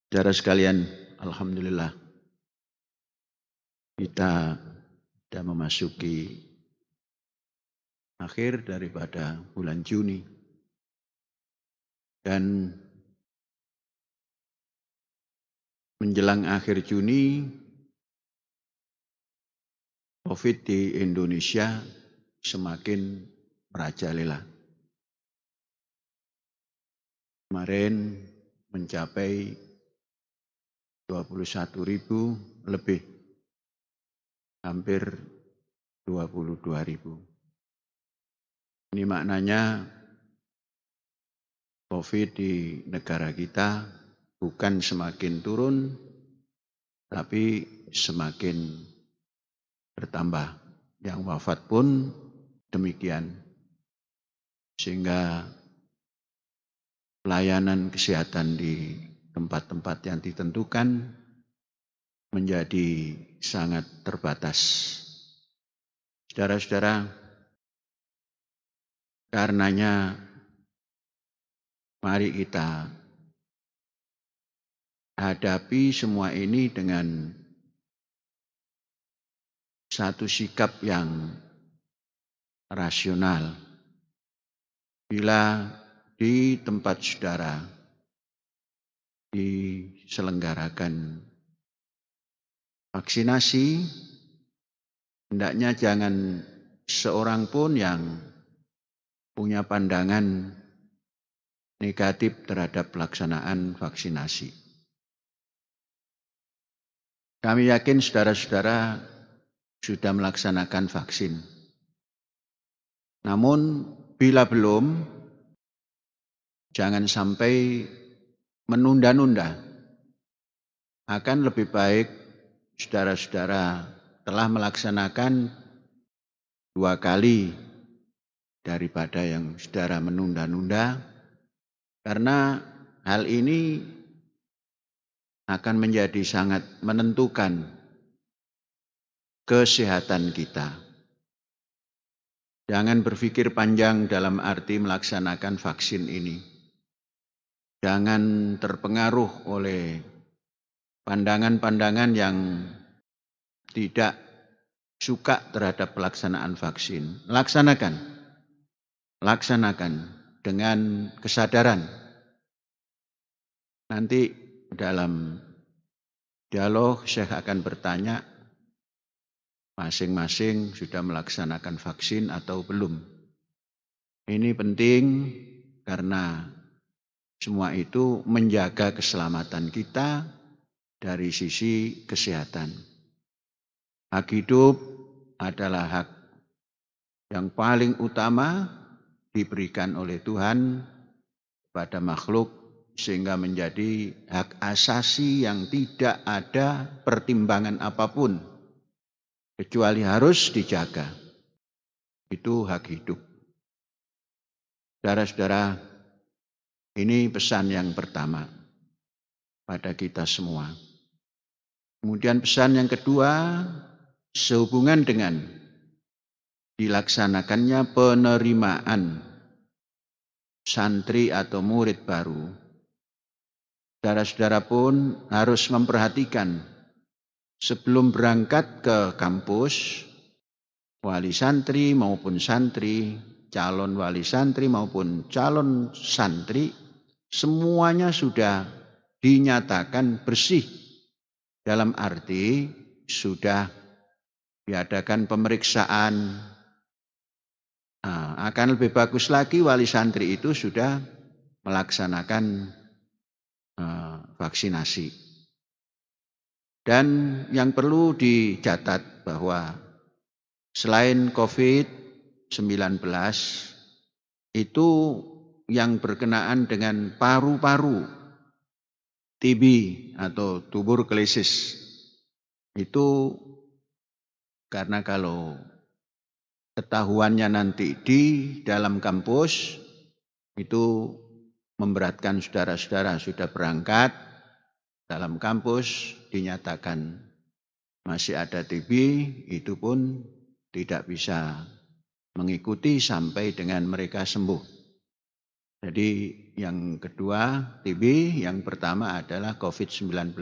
Saudara sekalian, alhamdulillah kita sudah memasuki akhir daripada bulan Juni. Dan menjelang akhir Juni, COVID di Indonesia semakin merajalela. Kemarin mencapai 21.000 lebih, hampir 22.000. Ini maknanya COVID di negara kita bukan semakin turun, tapi semakin bertambah. Yang wafat pun demikian. Sehingga pelayanan kesehatan di tempat-tempat yang ditentukan menjadi sangat terbatas. Saudara-saudara, karenanya mari kita hadapi semua ini dengan satu sikap yang rasional. Bila di tempat saudara diselenggarakan vaksinasi, hendaknya jangan seorang pun yang punya pandangan negatif terhadap pelaksanaan vaksinasi. Kami yakin saudara-saudara sudah melaksanakan vaksin. Namun bila belum, jangan sampai menunda-nunda. Akan lebih baik saudara-saudara telah melaksanakan 2 kali daripada yang saudara menunda-nunda, karena hal ini akan menjadi sangat menentukan kesehatan kita. Jangan berpikir panjang dalam arti melaksanakan vaksin ini. Jangan terpengaruh oleh pandangan-pandangan yang tidak suka terhadap pelaksanaan vaksin. Laksanakan dengan kesadaran. Nanti dalam dialog Syekh akan bertanya, masing-masing sudah melaksanakan vaksin atau belum. Ini penting karena semua itu menjaga keselamatan kita dari sisi kesehatan. Hak hidup adalah hak yang paling utama diberikan oleh Tuhan pada makhluk, sehingga menjadi hak asasi yang tidak ada pertimbangan apapun, kecuali harus dijaga. Itu hak hidup. Saudara-saudara, ini pesan yang pertama pada kita semua. Kemudian pesan yang kedua, sehubungan dengan dilaksanakannya penerimaan santri atau murid baru, saudara-saudara pun harus memperhatikan sebelum berangkat ke kampus, wali santri maupun santri, calon wali santri maupun calon santri, semuanya sudah dinyatakan bersih. Dalam arti sudah diadakan pemeriksaan. Akan lebih bagus lagi wali santri itu sudah melaksanakan vaksinasi. Dan yang perlu dicatat bahwa selain COVID-19 itu yang berkenaan dengan paru-paru, TB atau tuberkulosis, itu karena kalau ketahuannya nanti di dalam kampus itu memberatkan saudara-saudara sudah berangkat dalam kampus dinyatakan masih ada TB, itu pun tidak bisa mengikuti sampai dengan mereka sembuh. Jadi yang kedua TB, yang pertama adalah COVID-19.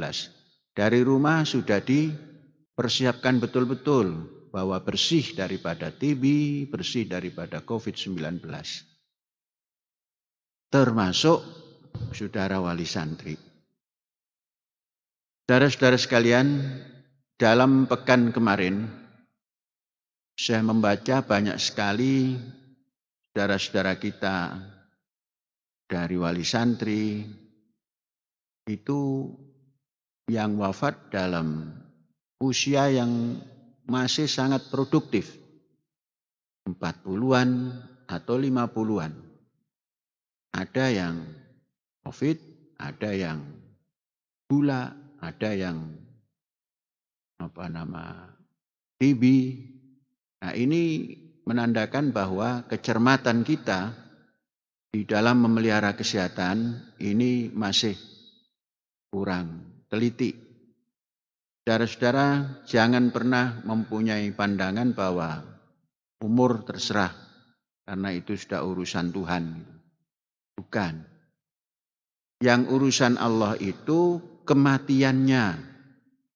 Dari rumah sudah dipersiapkan betul-betul bahwa bersih daripada TB, bersih daripada COVID-19. Termasuk saudara wali santri. Saudara-saudara sekalian, dalam pekan kemarin saya membaca banyak sekali saudara-saudara kita dari wali santri itu yang wafat dalam usia yang masih sangat produktif, 40-an atau 50-an. Ada yang COVID, ada yang gula, ada yang TB. Nah, ini menandakan bahwa kecermatan kita di dalam memelihara kesehatan ini masih kurang teliti. Saudara-saudara, jangan pernah mempunyai pandangan bahwa umur terserah karena itu sudah urusan Tuhan. Bukan. Yang urusan Allah itu kematiannya.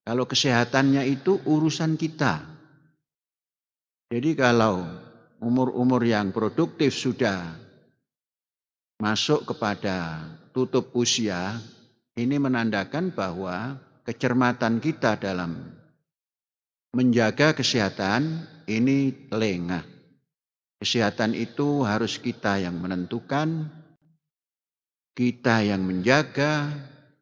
Kalau kesehatannya itu urusan kita. Jadi kalau umur-umur yang produktif sudah masuk kepada tutup usia, ini menandakan bahwa kecermatan kita dalam menjaga kesehatan ini lengah. Kesehatan itu harus kita yang menentukan, kita yang menjaga,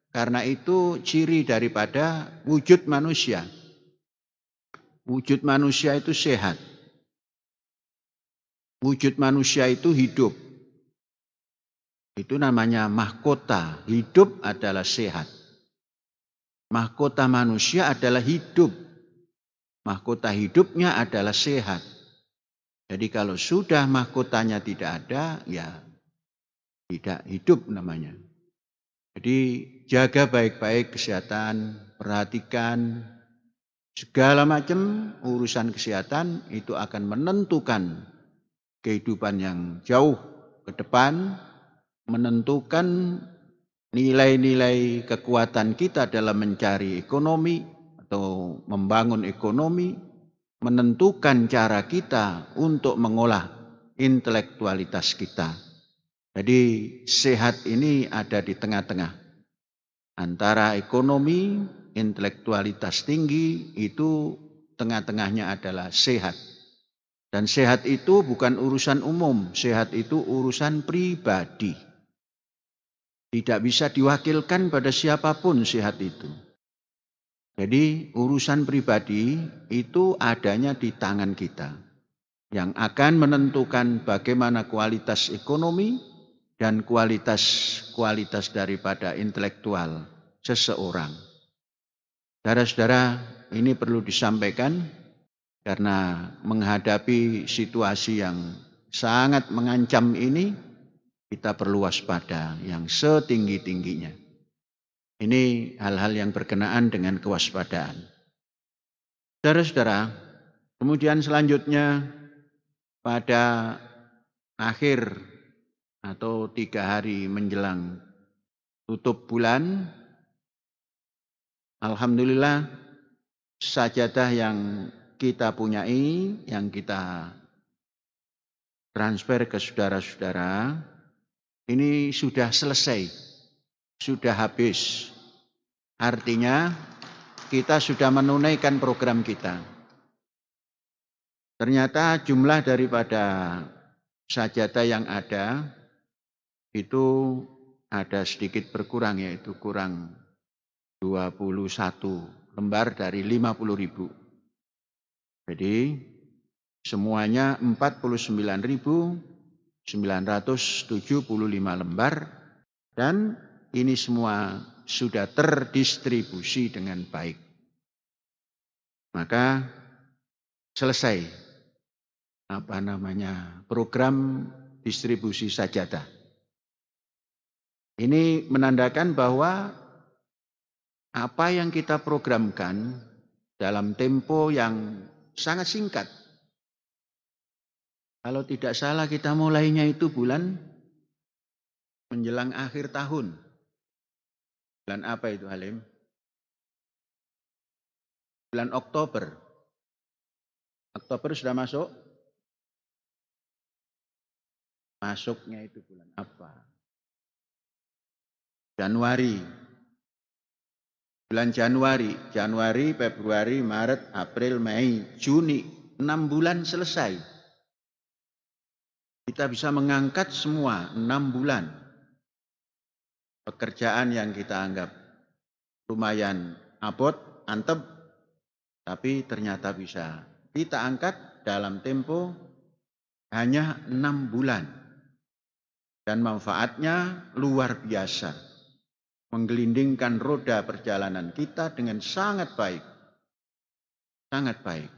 karena itu ciri daripada wujud manusia. Wujud manusia itu sehat. Wujud manusia itu hidup. Itu namanya mahkota. Hidup adalah sehat. Mahkota manusia adalah hidup. Mahkota hidupnya adalah sehat. Jadi kalau sudah mahkotanya tidak ada, ya tidak hidup namanya. Jadi jaga baik-baik kesehatan, perhatikan segala macam urusan kesehatan itu akan menentukan kehidupan yang jauh ke depan, menentukan nilai-nilai kekuatan kita dalam mencari ekonomi atau membangun ekonomi, menentukan cara kita untuk mengolah intelektualitas kita. Jadi sehat ini ada di tengah-tengah antara ekonomi, intelektualitas tinggi, itu tengah-tengahnya adalah sehat. Dan sehat itu bukan urusan umum, sehat itu urusan pribadi. Tidak bisa diwakilkan pada siapapun sehat itu. Jadi urusan pribadi itu adanya di tangan kita. Yang akan menentukan bagaimana kualitas ekonomi dan kualitas daripada intelektual seseorang. Saudara-saudara, ini perlu disampaikan karena menghadapi situasi yang sangat mengancam ini, kita perlu waspada yang setinggi-tingginya. Ini hal-hal yang berkenaan dengan kewaspadaan. Saudara-saudara, kemudian selanjutnya pada akhir atau 3 hari menjelang tutup bulan, alhamdulillah sajadah yang kita punyai, yang kita transfer ke saudara-saudara, ini sudah selesai, sudah habis. Artinya kita sudah menunaikan program kita. Ternyata jumlah daripada sajadah yang ada itu ada sedikit berkurang, yaitu kurang 21 lembar dari 50.000. Jadi semuanya 49.975 lembar dan ini semua sudah terdistribusi dengan baik. Maka selesai program distribusi sajadah. Ini menandakan bahwa apa yang kita programkan dalam tempo yang sangat singkat. Kalau tidak salah kita mulainya itu bulan menjelang akhir tahun. Bulan apa itu Halim? Bulan Oktober. Oktober sudah masuk? Masuknya itu bulan apa? Januari. Bulan Januari, Februari, Maret, April, Mei, Juni. 6 bulan selesai. Kita bisa mengangkat semua 6 bulan. Pekerjaan yang kita anggap lumayan abot, antep, tapi ternyata bisa kita angkat dalam tempo hanya 6 bulan. Dan manfaatnya luar biasa. Menggelindingkan roda perjalanan kita dengan sangat baik. Sangat baik.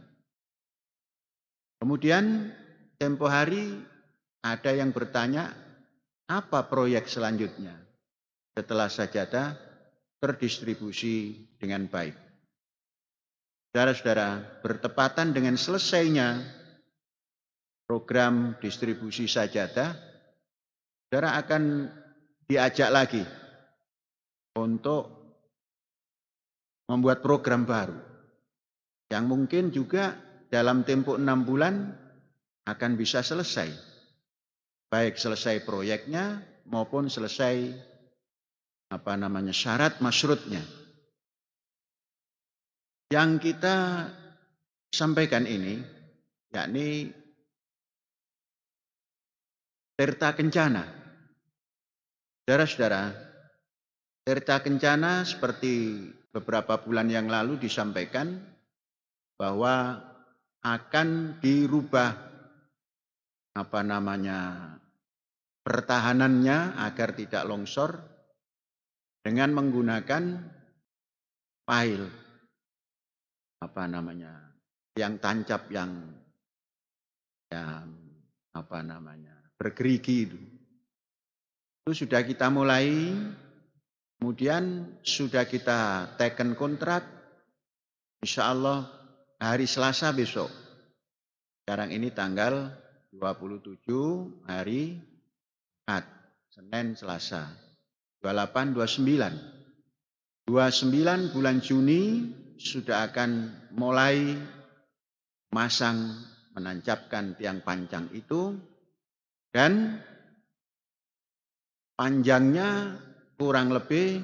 Kemudian tempo hari ada yang bertanya, apa proyek selanjutnya? Setelah sajadah terdistribusi dengan baik. Saudara-saudara, bertepatan dengan selesainya program distribusi sajadah, saudara akan diajak lagi untuk membuat program baru yang mungkin juga dalam tempo 6 bulan akan bisa selesai. Baik selesai proyeknya maupun selesai syarat masyrutnya. Yang kita sampaikan ini yakni Tirta Kencana. Saudara-saudara, Tirta Kencana seperti beberapa bulan yang lalu disampaikan bahwa akan dirubah pertahanannya agar tidak longsor dengan menggunakan pile yang tancap yang bergerigi itu. Itu sudah kita mulai, kemudian sudah kita teken kontrak, insya Allah hari Selasa besok. Sekarang ini tanggal 27 hari Ahad, Senin, Selasa. 28, 29. 29 bulan Juni sudah akan mulai masang menancapkan tiang pancang itu dan panjangnya kurang lebih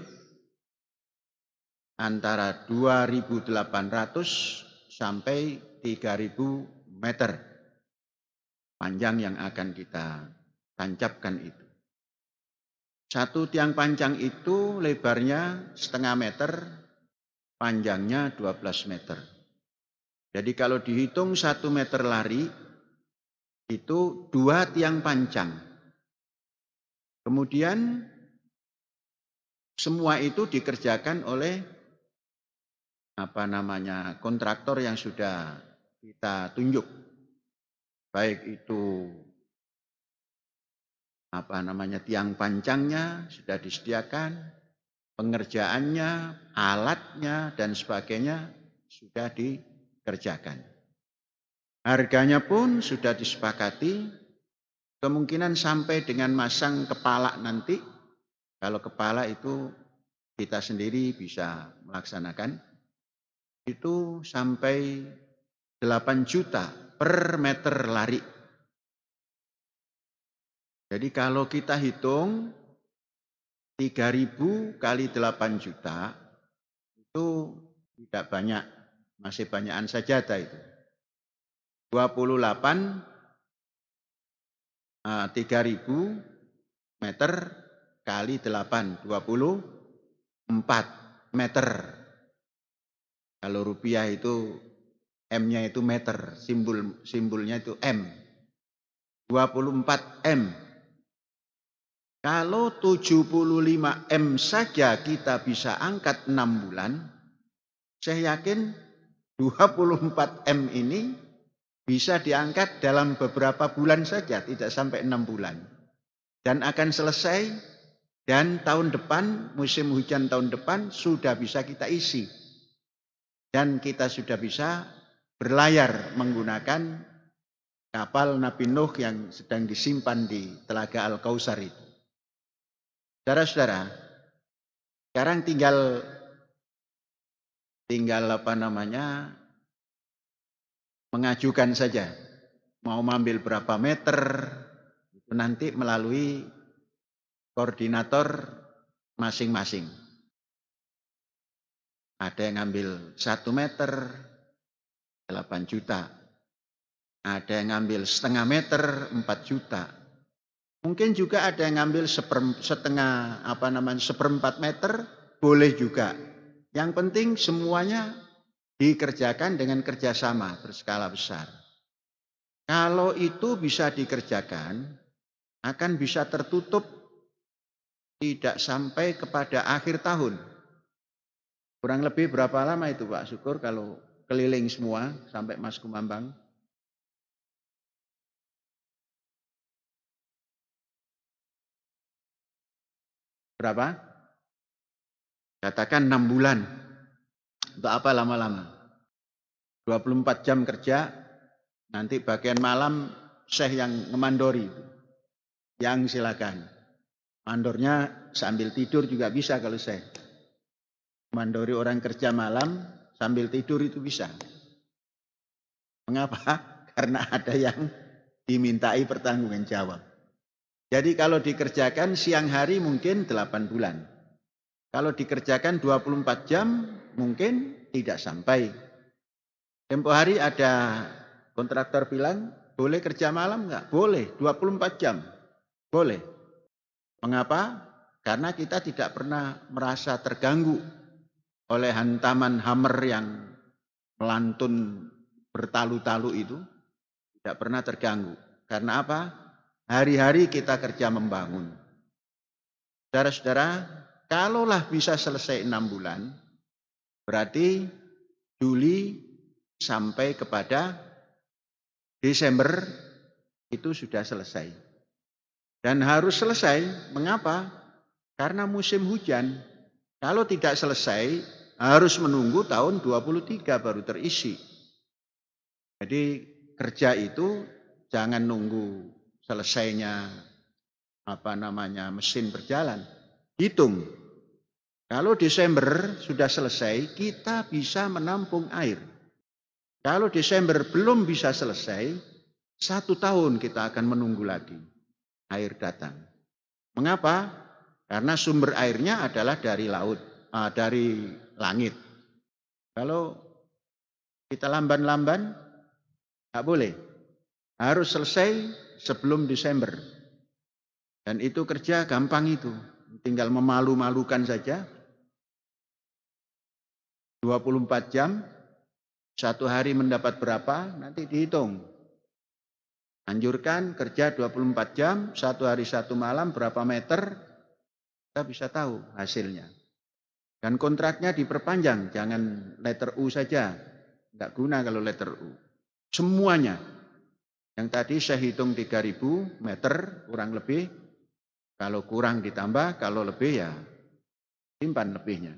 antara 2.800 sampai 3.000 meter panjang yang akan kita tancapkan itu. Satu tiang pancang itu lebarnya setengah meter, panjangnya 12 meter. Jadi kalau dihitung 1 meter lari, itu 2 tiang pancang. Kemudian semua itu dikerjakan oleh kontraktor yang sudah kita tunjuk. Baik itu tiang pancangnya sudah disediakan, pengerjaannya, alatnya dan sebagainya sudah dikerjakan. Harganya pun sudah disepakati, kemungkinan sampai dengan masang kepala nanti, kalau kepala itu kita sendiri bisa melaksanakan, itu sampai 8 juta per meter lari. Jadi kalau kita hitung 3.000 kali 8 juta itu tidak banyak, masih banyakan sajadah itu. 3.000 meter kali 8, 24 meter. Kalau rupiah itu M-nya itu meter, simbolnya itu M. 24 M. Kalau 75 M saja kita bisa angkat 6 bulan, saya yakin 24 M ini bisa diangkat dalam beberapa bulan saja, tidak sampai 6 bulan. Dan akan selesai, dan tahun depan, musim hujan tahun depan sudah bisa kita isi. Dan kita sudah bisa berlayar menggunakan kapal Nabi Nuh yang sedang disimpan di Telaga Al-Kautsar itu. Saudara-saudara, sekarang tinggal mengajukan saja. Mau ambil berapa meter, itu nanti melalui koordinator masing-masing. Ada yang ngambil 1 meter, 8 juta. Ada yang ngambil setengah meter, 4 juta. Mungkin juga ada yang ngambil seperempat meter, boleh juga. Yang penting semuanya dikerjakan dengan kerjasama berskala besar. Kalau itu bisa dikerjakan, akan bisa tertutup tidak sampai kepada akhir tahun. Kurang lebih berapa lama itu Pak Syukur kalau keliling semua sampai Mas Kumambang? Berapa? Katakan 6 bulan. Untuk apa lama-lama? 24 jam kerja, nanti bagian malam Syekh yang ngemandori. Yang silakan. Mandornya sambil tidur juga bisa kalau Syekh. Mandori orang kerja malam sambil tidur itu bisa. Mengapa? Karena ada yang dimintai pertanggungan jawab. Jadi kalau dikerjakan siang hari mungkin 8 bulan. Kalau dikerjakan 24 jam mungkin tidak sampai. Tempo hari ada kontraktor bilang, boleh kerja malam enggak? Boleh, 24 jam. Boleh. Mengapa? Karena kita tidak pernah merasa terganggu oleh hantaman hammer yang melantun bertalu-talu itu. Tidak pernah terganggu. Karena apa? Hari-hari kita kerja membangun. Saudara-saudara, kalaulah bisa selesai 6 bulan, berarti Juli sampai kepada Desember itu sudah selesai. Dan harus selesai, mengapa? Karena musim hujan. Kalau tidak selesai, harus menunggu tahun 23 baru terisi. Jadi kerja itu jangan nunggu selesainya mesin berjalan. Hitung. Kalau Desember sudah selesai, kita bisa menampung air. Kalau Desember belum bisa selesai, 1 tahun kita akan menunggu lagi air datang. Mengapa? Karena sumber airnya adalah dari laut, dari langit. Kalau kita lamban-lamban, tidak boleh. Harus selesai sebelum Desember. Dan itu kerja gampang itu. Tinggal memalu-malukan saja. 24 jam, 1 hari mendapat berapa, nanti dihitung. Anjurkan kerja 24 jam, 1 hari 1 malam, berapa meter, kita bisa tahu hasilnya. Dan kontraknya diperpanjang, jangan letter U saja. Tidak guna kalau letter U. Semuanya. Yang tadi saya hitung 3.000 meter kurang lebih. Kalau kurang ditambah, kalau lebih ya simpan lebihnya.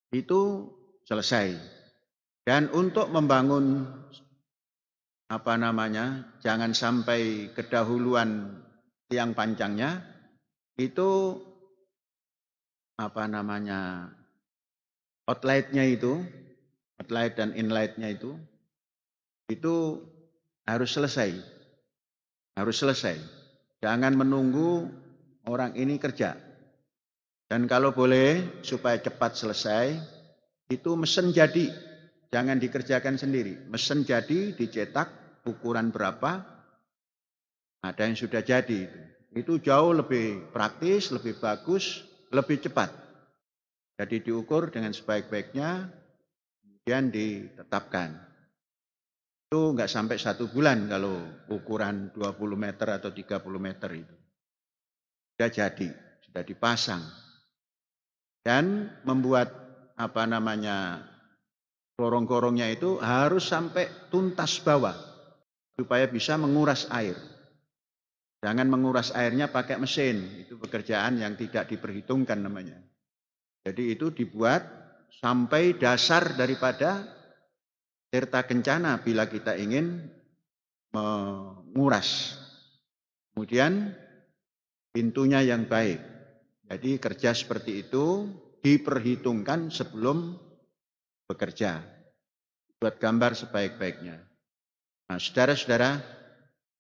Itu selesai. Dan untuk membangun jangan sampai kedahuluan tiang pancangnya, itu outlet-nya itu, outlet dan inlet-nya itu harus selesai. Harus selesai. Jangan menunggu orang ini kerja. Dan kalau boleh supaya cepat selesai, itu mesin jadi. Jangan dikerjakan sendiri. Mesin jadi, dicetak, ukuran berapa, ada yang sudah jadi. Itu jauh lebih praktis, lebih bagus, lebih cepat. Jadi diukur dengan sebaik-baiknya, kemudian ditetapkan. Itu enggak sampai 1 bulan kalau ukuran 20 meter atau 30 meter itu. Sudah jadi, sudah dipasang. Dan membuat gorong-gorongnya itu harus sampai tuntas bawah supaya bisa menguras air. Jangan menguras airnya pakai mesin, itu pekerjaan yang tidak diperhitungkan namanya. Jadi itu dibuat sampai dasar daripada tirta kencana bila kita ingin menguras. Kemudian pintunya yang baik. Jadi kerja seperti itu diperhitungkan sebelum bekerja. Buat gambar sebaik-baiknya. Nah, saudara-saudara,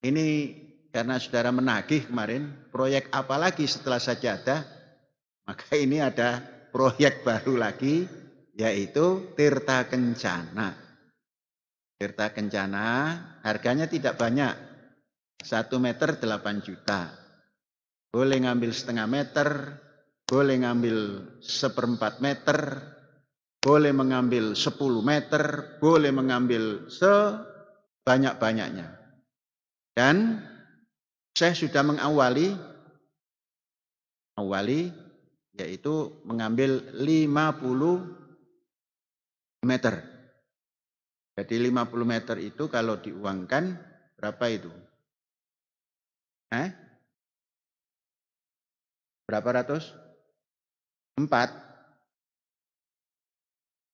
ini karena saudara menagih kemarin, proyek apa lagi setelah sajadah? Maka ini ada proyek baru lagi, yaitu Tirta Kencana. Tirta Kencana harganya tidak banyak, 1 meter 8 juta. Boleh ngambil setengah meter, boleh ngambil 1/4 meter, boleh mengambil 10 meter, boleh mengambil sebanyak-banyaknya. Dan saya sudah mengawali yaitu mengambil 50 meter. Jadi 50 meter itu kalau diuangkan berapa itu? Berapa ratus? 4.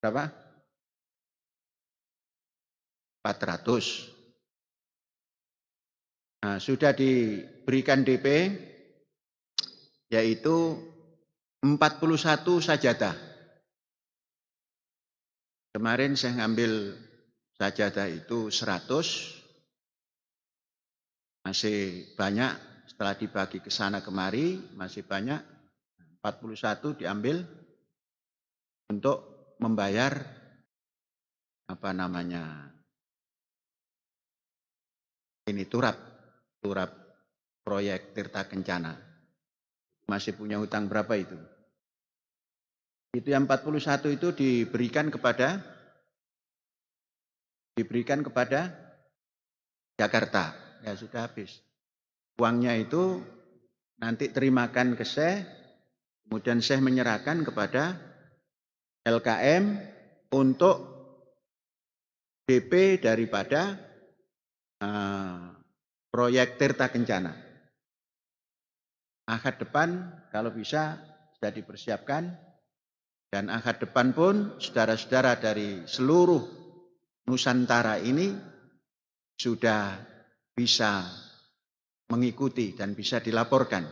Berapa? 400. Nah, sudah diberikan DP yaitu 41 sajadah. Kemarin saya ngambil sajadah itu 100. Masih banyak setelah dibagi ke sana kemari, masih banyak. 41 diambil untuk membayar ini turap proyek Tirta Kencana. Masih punya hutang berapa itu? Itu yang 41 itu diberikan kepada Jakarta. Ya sudah habis. Uangnya itu nanti terimakan ke saya, kemudian saya menyerahkan kepada LKM untuk DP daripada proyek Tirta Kencana. Ahad depan kalau bisa sudah dipersiapkan, dan ahad depan pun saudara-saudara dari seluruh Nusantara ini sudah bisa mengikuti dan bisa dilaporkan